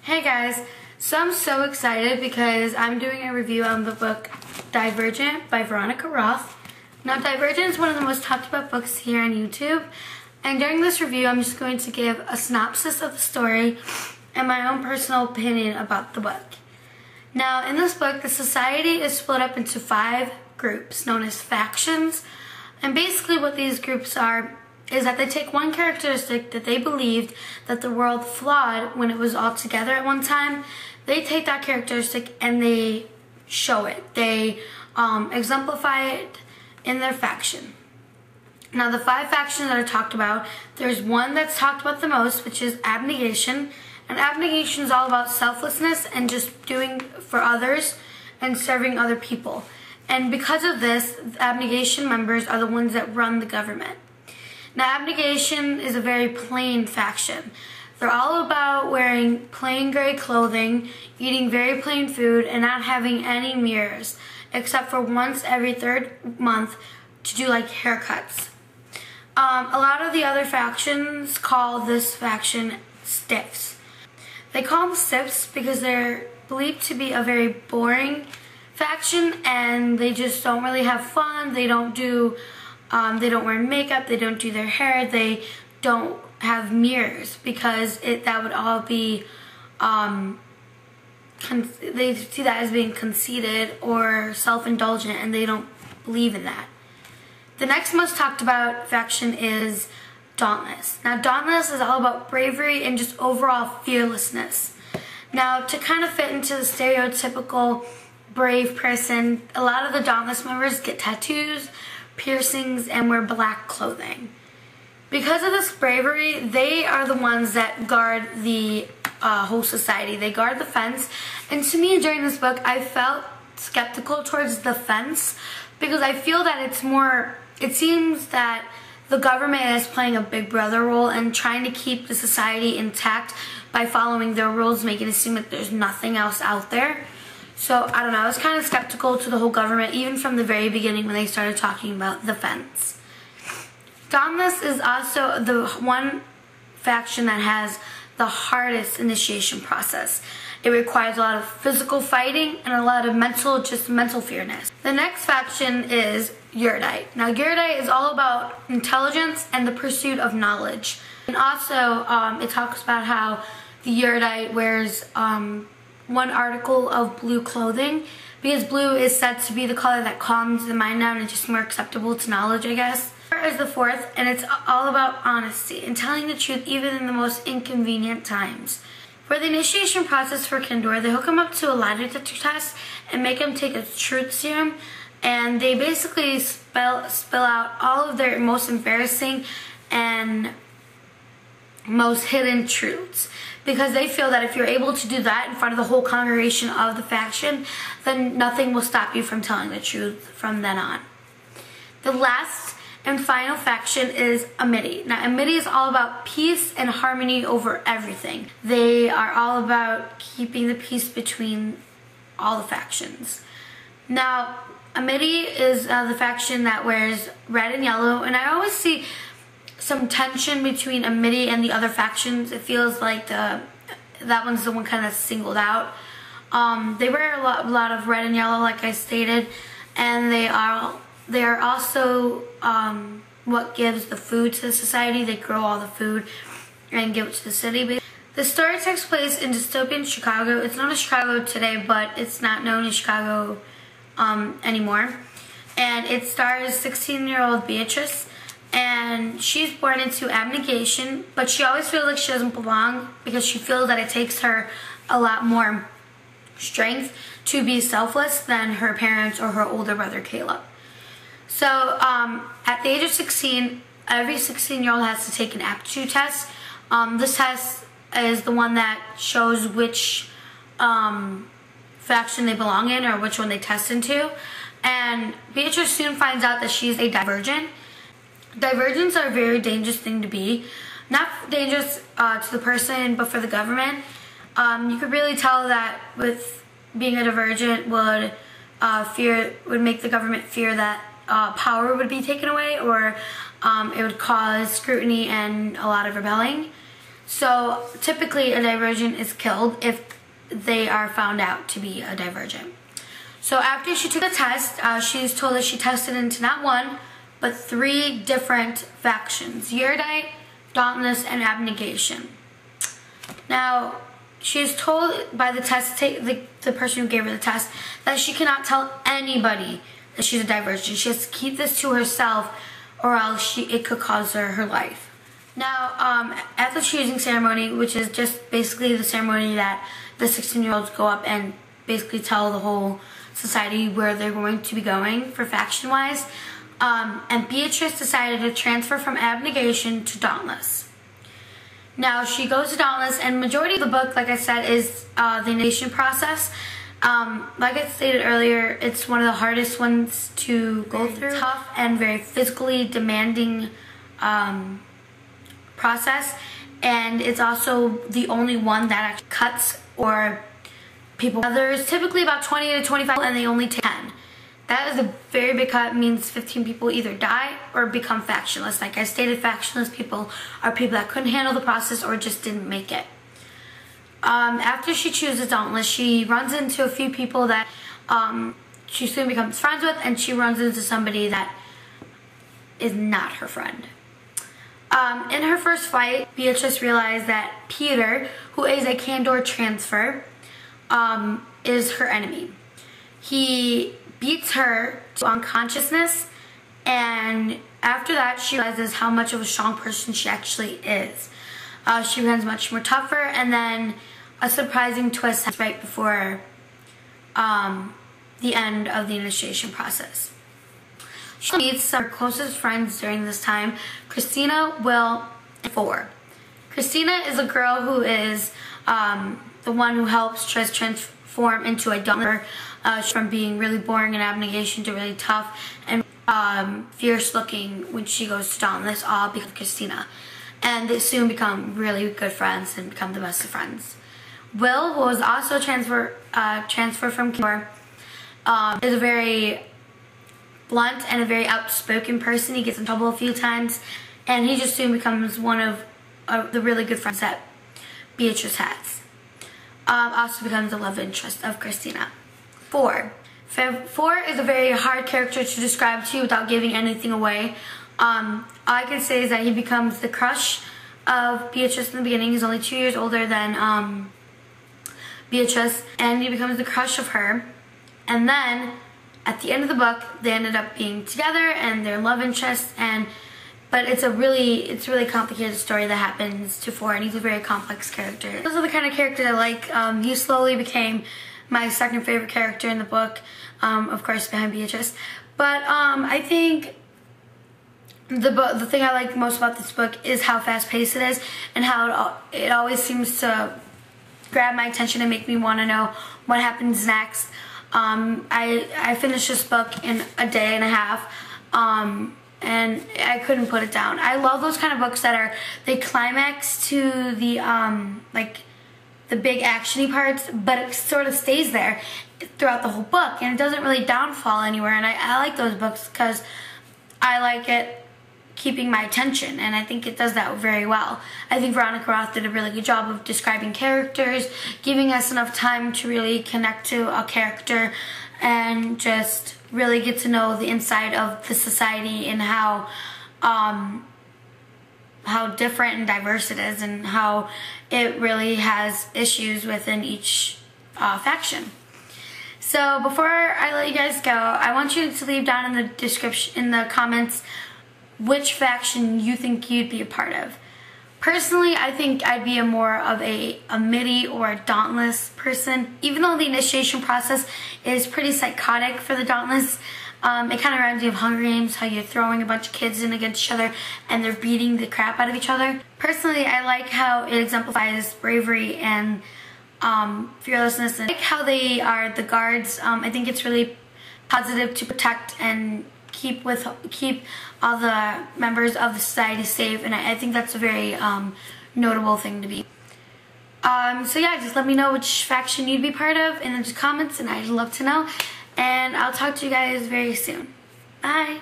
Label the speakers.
Speaker 1: Hey guys, so I'm so excited because I'm doing a review on the book Divergent by Veronica Roth. Now Divergent is one of the most talked about books here on YouTube, and during this review I'm just going to give a synopsis of the story and my own personal opinion about the book. Now in this book, the society is split up into 5 groups known as factions, and basically what these groups are is that they take one characteristic that they believed that the world flawed when it was all together at one time. They take that characteristic and they show it. They exemplify it in their faction. Now the 5 factions that are talked about, there's one that's talked about the most, which is abnegation. And abnegation is all about selflessness and just doing for others and serving other people. And because of this, abnegation members are the ones that run the government. Now, abnegation is a very plain faction. They're all about wearing plain gray clothing, eating very plain food, and not having any mirrors, except for once every 3rd month to do like haircuts. A lot of the other factions call this faction stiffs. They call them stiffs because they're believed to be a very boring faction, and they just don't really have fun. They don't wear makeup, they don't do their hair, they don't have mirrors because that would all be, they see that as being conceited or self-indulgent, and they don't believe in that. The next most talked about faction is Dauntless. Now Dauntless is all about bravery and just overall fearlessness. Now to kind of fit into the stereotypical brave person, a lot of the Dauntless members get tattoos, piercings, and wear black clothing. Because of this bravery, they are the ones that guard the whole society. They guard the fence. And to me, during this book, I felt skeptical towards the fence because I feel that it seems that the government is playing a big brother role and trying to keep the society intact by following their rules, making it seem like there's nothing else out there. So, I don't know, I was kind of skeptical to the whole government, even from the very beginning when they started talking about the fence. Dauntless is also the one faction that has the hardest initiation process. It requires a lot of physical fighting and a lot of mental fearness. The next faction is Erudite. Now, Erudite is all about intelligence and the pursuit of knowledge. And also, it talks about how the Erudite wears one article of blue clothing because blue is said to be the color that calms the mind down and just more acceptable to knowledge, I guess. Here is the 4th, and it's all about honesty and telling the truth even in the most inconvenient times. For the initiation process for Kindor, they hook him up to a lie detector test and make him take a truth serum, and they basically spill out all of their most embarrassing and most hidden truths, because they feel that if you're able to do that in front of the whole congregation of the faction, then nothing will stop you from telling the truth from then on. The last and final faction is Amity. Now Amity is all about peace and harmony over everything. They are all about keeping the peace between all the factions. Now Amity is the faction that wears red and yellow, and I always see some tension between Amity and the other factions. It feels like that one's the one kind of singled out. They wear a lot of red and yellow, like I stated, and they are also what gives the food to the society. They grow all the food and give it to the city. The story takes place in dystopian Chicago. It's known as Chicago today, but it's not known as Chicago anymore. And it stars 16-year-old Beatrice. And she's born into abnegation, but she always feels like she doesn't belong because she feels that it takes her a lot more strength to be selfless than her parents or her older brother Caleb. So at the age of 16, every 16-year-old has to take an aptitude test. This test is the one that shows which faction they belong in or which one they test into. And Beatrice soon finds out that she's a divergent. Divergents are a very dangerous thing to be. Not dangerous to the person, but for the government. You could really tell that with being a divergent would make the government fear that power would be taken away, or it would cause scrutiny and a lot of rebelling. So typically a Divergent is killed if they are found out to be a Divergent. So after she took the test, she's told that she tested into not one, but 3 different factions: erudite, dauntless, and abnegation. Now, she's told by the person who gave her the test, that she cannot tell anybody that she's a Divergent. She has to keep this to herself, or else it could cost her life. Now, at the choosing ceremony, which is just basically the ceremony that the 16-year-olds go up and basically tell the whole society where they're going to be going for faction-wise, and Beatrice decided to transfer from abnegation to dauntless. Now, she goes to dauntless, and majority of the book, like I said, is the initiation process. Like I stated earlier, it's one of the hardest ones to go through. Tough and very physically demanding process, and it's also the only one that actually cuts or people. There's typically about 20 to 25, and they only take 10. That is a very big cut. It means 15 people either die or become factionless. Like I stated, factionless people are people that couldn't handle the process or just didn't make it. After she chooses dauntless, she runs into a few people that she soon becomes friends with, and she runs into somebody that is not her friend. In her first fight, Beatrice realized that Peter, who is a Candor transfer, is her enemy. He beats her to unconsciousness, and after that she realizes how much of a strong person she actually is. She becomes much more tougher, and then a surprising twist happens right before the end of the initiation process. She meets some of her closest friends during this time: Christina, Will, and Four. Christina is a girl who is the one who helps Trish transform into a dauntless, from being really boring in abnegation to really tough and fierce looking when she goes to dauntless, all because of Christina. And they soon become really good friends and become the best of friends. Will, who was also transferred from Candor, is a very blunt and a very outspoken person. He gets in trouble a few times, and he just soon becomes one of the really good friends that Beatrice has. Also becomes the love interest of Christina. Four is a very hard character to describe to you without giving anything away. All I can say is that he becomes the crush of Beatrice in the beginning. He's only 2 years older than Beatrice, and he becomes the crush of her. And then at the end of the book, they ended up being together and their love interest. But it's a really complicated story that happens to Four, and he's a very complex character. Those are the kind of characters I like. He slowly became my second favorite character in the book, of course behind Beatrice. But I think the thing I like most about this book is how fast-paced it is, and how it always seems to grab my attention and make me want to know what happens next. I finished this book in a day and a half, and I couldn't put it down. I love those kind of books that they climax to the the big actiony parts, but it sort of stays there throughout the whole book, and it doesn't really downfall anywhere. And I like those books because I like it keeping my attention, and I think it does that very well. I think Veronica Roth did a really good job of describing characters, giving us enough time to really connect to a character and just really get to know the inside of the society and how different and diverse it is, and how it really has issues within each faction. So before I let you guys go, I want you to leave down in the description, in the comments, which faction you think you'd be a part of. Personally, I think I'd be more of a midi or a dauntless person. Even though the initiation process is pretty psychotic for the dauntless, it kind of reminds me of Hunger Games, how you're throwing a bunch of kids in against each other and they're beating the crap out of each other. Personally, I like how it exemplifies bravery and fearlessness, and I like how they are the guards. I think it's really positive to protect and keep all the members of the society safe, and I think that's a very notable thing to be. So yeah, just let me know which faction you'd be part of in the comments, and I'd love to know. And I'll talk to you guys very soon. Bye!